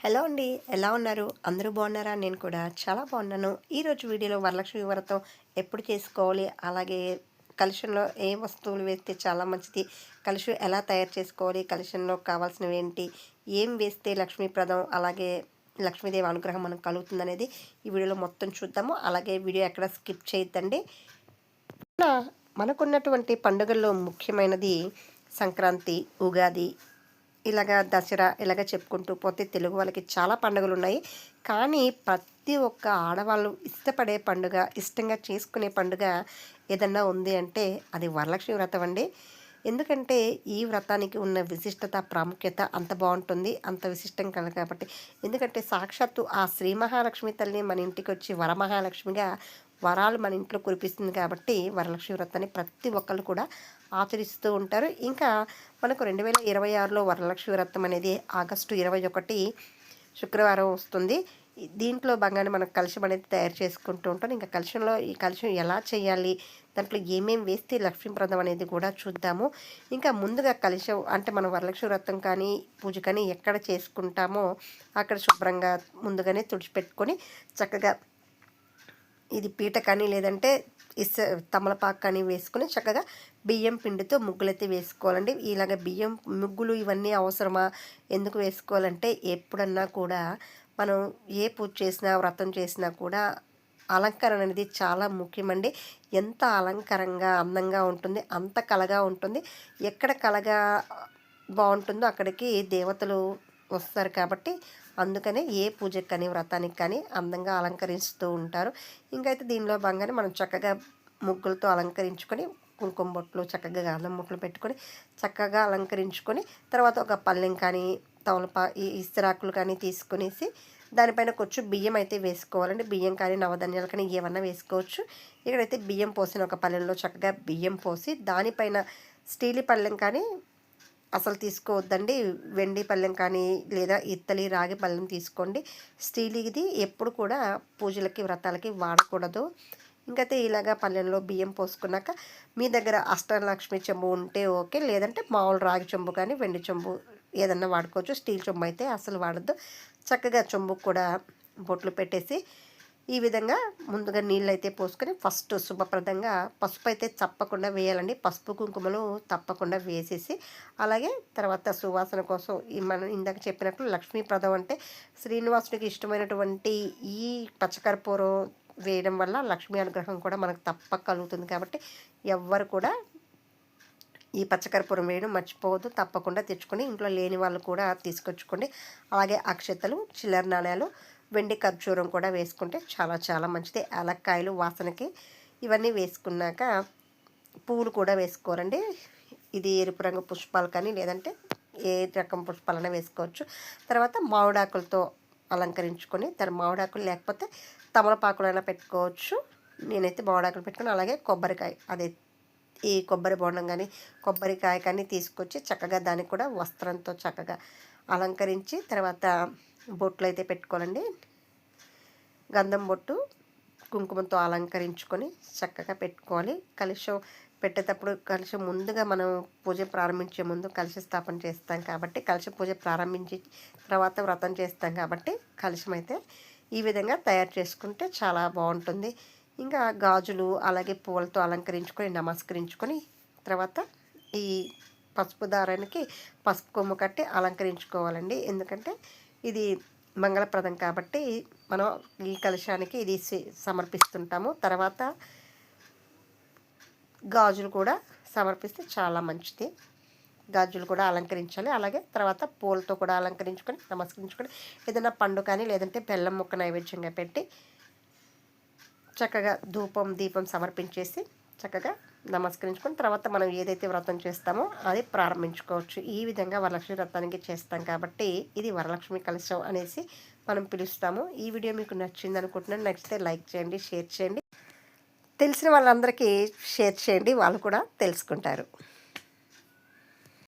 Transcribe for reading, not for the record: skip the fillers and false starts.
Hello అండి. ఎలా ఉన్నారు? అందరూ బాగున్నారా? నేను కూడా చాలా బాగున్నాను. ఈరోజు వీడియోలో వరలక్ష్మి వ్రతం ఎప్పుడు చేసుకోవాలి, అలాగే కలశంలో ఏ వస్తువులు వేస్తే చాలా మంచిది, కలశం ఎలా తయారు చేసుకోవాలి, కలశంలో కావాల్సినవి ఏంటి, ఏం వేస్తే లక్ష్మీప్రదం, అలాగే లక్ష్మీదేవి అనుగ్రహం మనకు కలుగుతుందనేది ఈ వీడియోలో మొత్తం చూద్దాము. అలాగే వీడియో ఎక్కడ స్కిప్ చేయొద్దండి. మనకున్నటువంటి పండుగల్లో ముఖ్యమైనది సంక్రాంతి, ఉగాది, ఇలాగ దసరా ఇలాగ చెప్పుకుంటూ పోతే తెలుగు వాళ్ళకి చాలా పండుగలు ఉన్నాయి. కానీ ప్రతి ఒక్క ఆడవాళ్ళు ఇష్టపడే పండుగ, ఇష్టంగా చేసుకునే పండుగ ఏదన్నా ఉంది అంటే అది వరలక్ష్మి వ్రతం అండి. ఎందుకంటే ఈ వ్రతానికి ఉన్న విశిష్టత, ప్రాముఖ్యత అంత బాగుంటుంది, అంత విశిష్టం కల కాబట్టి. ఎందుకంటే సాక్షాత్తు ఆ శ్రీ మహాలక్ష్మి తల్లి మన ఇంటికి వచ్చి వరమహాలక్ష్మిగా వరాలు మన ఇంట్లో కురిపిస్తుంది కాబట్టి వరలక్ష్మి వ్రతాన్ని ప్రతి ఒక్కళ్ళు కూడా ఆచరిస్తూ ఉంటారు. ఇంకా మనకు 2026లో వరలక్ష్మి వ్రతం అనేది ఆగస్టు 21 శుక్రవారం వస్తుంది. దీంట్లో భాగంగానే మనం కలశం అనేది తయారు చేసుకుంటూ ఉంటాం. ఇంకా కలశంలో ఈ కలశం ఎలా చేయాలి, దాంట్లో ఏమేమి వేస్తే లక్ష్మీప్రదం అనేది కూడా చూద్దాము. ఇంకా ముందుగా కలశం అంటే మనం వరలక్ష్మి వ్రతం కానీ పూజ కానీ ఎక్కడ చేసుకుంటామో అక్కడ శుభ్రంగా ముందుగానే తుడిచిపెట్టుకొని చక్కగా ఇది పీట కానీ లేదంటే తమలపాకు కానీ వేసుకొని చక్కగా బియ్యం పిండితో ముగ్గులైతే వేసుకోవాలండి. ఇలాగ బియ్యం ముగ్గులు ఇవన్నీ అవసరమా, ఎందుకు వేసుకోవాలంటే ఎప్పుడన్నా కూడా మనం ఏ పూజ చేసినా వ్రతం చేసినా కూడా అలంకరణ అనేది చాలా ముఖ్యమండి. ఎంత అలంకరంగా అందంగా ఉంటుంది అంత కళగా ఉంటుంది. ఎక్కడ కళగా బాగుంటుందో అక్కడికి దేవతలు వస్తారు కాబట్టి అందుకనే ఏ పూజకి కానీ వ్రతానికి కానీ అందంగా అలంకరిస్తూ ఉంటారు. ఇంకైతే దీనిలో భాగంగానే మనం చక్కగా ముగ్గులతో అలంకరించుకొని కుంకుమ బొట్లు, చక్కగా గంధం బొట్లు పెట్టుకొని చక్కగా అలంకరించుకొని తర్వాత ఒక పళ్ళెం కానీ ఈ ఇస్తరాకులు కానీ తీసుకునేసి దానిపైన కొంచెం బియ్యం అయితే వేసుకోవాలండి. బియ్యం కానీ నవధాన్యాలు కానీ ఏమన్నా వేసుకోవచ్చు. ఇక్కడైతే బియ్యం పోసిన ఒక పళ్ళెంలో చక్కగా బియ్యం పోసి దానిపైన స్టీల్ పళ్ళెం కానీ అసలు తీసుకోవద్దండి. వెండి పళ్ళెం కానీ లేదా ఇత్తలి రాగి పళ్ళెం తీసుకోండి. స్టీల్ ఇది ఎప్పుడు కూడా పూజలకి వ్రతాలకి వాడకూడదు. ఇంకైతే ఇలాగా పళ్ళెంలో బియ్యం పోసుకున్నాక మీ దగ్గర అష్టలక్ష్మి చెంబు ఉంటే ఓకే, లేదంటే మామూలు రాగి చెంబు కానీ వెండి చెంబు ఏదన్నా వాడుకోవచ్చు. స్టీల్ చెంబు అయితే అసలు వాడద్దు. చక్కగా చెంబుకు కూడా బొట్లు పెట్టేసి ఈ విధంగా ముందుగా నీళ్ళు అయితే పోసుకొని ఫస్ట్ శుభప్రదంగా పసుపు అయితే తప్పకుండా వేయాలండి. పసుపు కుంకుమలు తప్పకుండా వేసేసి అలాగే తర్వాత సువాసన కోసం మనం ఇందాక చెప్పినట్లు లక్ష్మీప్రదం అంటే శ్రీనివాసుడికి ఇష్టమైనటువంటి ఈ పచ్చకర్పూరం వేయడం వల్ల లక్ష్మీ అనుగ్రహం కూడా మనకు తప్పక కలుగుతుంది. కాబట్టి ఎవ్వరు కూడా ఈ పచ్చకర్పూరం వేయడం మర్చిపోవద్దు. తప్పకుండా తెచ్చుకొని ఇంట్లో లేని వాళ్ళు కూడా తీసుకొచ్చుకోండి. అలాగే అక్షతలు, చిల్లర నాణ్యాలు, వెండి ఖర్జూరం కూడా వేసుకుంటే చాలా చాలా మంచిది. యాలక్కాయలు వాసనకి ఇవన్నీ వేసుకున్నాక పువ్వులు కూడా వేసుకోరండి. ఇది ఎరుపు రంగు పుష్పాలు కానీ లేదంటే ఏ రకం పుష్పాలైనా వేసుకోవచ్చు. తర్వాత మామిడాకులతో అలంకరించుకొని మామిడాకులు లేకపోతే తమలపాకులైనా పెట్టుకోవచ్చు. నేనైతే మామిడాకులు పెట్టుకుని అలాగే కొబ్బరికాయ అదే ఈ కొబ్బరి బోండం కానీ కొబ్బరికాయ కానీ తీసుకొచ్చి చక్కగా దానికి కూడా వస్త్రంతో చక్కగా అలంకరించి తర్వాత బొట్లు అయితే పెట్టుకోవాలండి. గంధం బొట్టు కుంకుమతో అలంకరించుకొని చక్కగా పెట్టుకోవాలి. కలశం పెట్టేటప్పుడు కలశం ముందుగా మనం పూజ ప్రారంభించే ముందు కలశ స్థాపన చేస్తాం కాబట్టి కలశ పూజ ప్రారంభించి తర్వాత వ్రతం చేస్తాం కాబట్టి కలశం అయితే ఈ విధంగా తయారు చేసుకుంటే చాలా బాగుంటుంది. ఇంకా గాజులు అలాగే పూలతో అలంకరించుకొని నమస్కరించుకొని తర్వాత ఈ పసుపు దారానికి పసుపు కొమ్ము కట్టి అలంకరించుకోవాలండి. ఎందుకంటే ఇది మంగళప్రదం కాబట్టి మనం ఈ కలశానికి ఇది సమర్పిస్తుంటాము. తర్వాత గాజులు కూడా సమర్పిస్తే చాలా మంచిది. గాజులు కూడా అలంకరించాలి. అలాగే తర్వాత పూలతో కూడా అలంకరించుకొని నమస్కరించుకొని ఏదైనా పండు కానీ లేదంటే బెల్లం ముక్క నైవేద్యంగా పెట్టి చక్కగా ధూపం దీపం సమర్పించేసి చక్కగా నమస్కరించుకొని తర్వాత మనం ఏదైతే వ్రతం చేస్తామో అది ప్రారంభించుకోవచ్చు. ఈ విధంగా వరలక్ష్మి వ్రతానికి చేస్తాం కాబట్టి ఇది వరలక్ష్మి కలశం అనేసి మనం పిలుస్తాము. ఈ వీడియో మీకు నచ్చింది అనుకుంటున్నాను. నచ్చితే లైక్ చేయండి, షేర్ చేయండి. తెలిసిన వాళ్ళందరికీ షేర్ చేయండి, వాళ్ళు కూడా తెలుసుకుంటారు.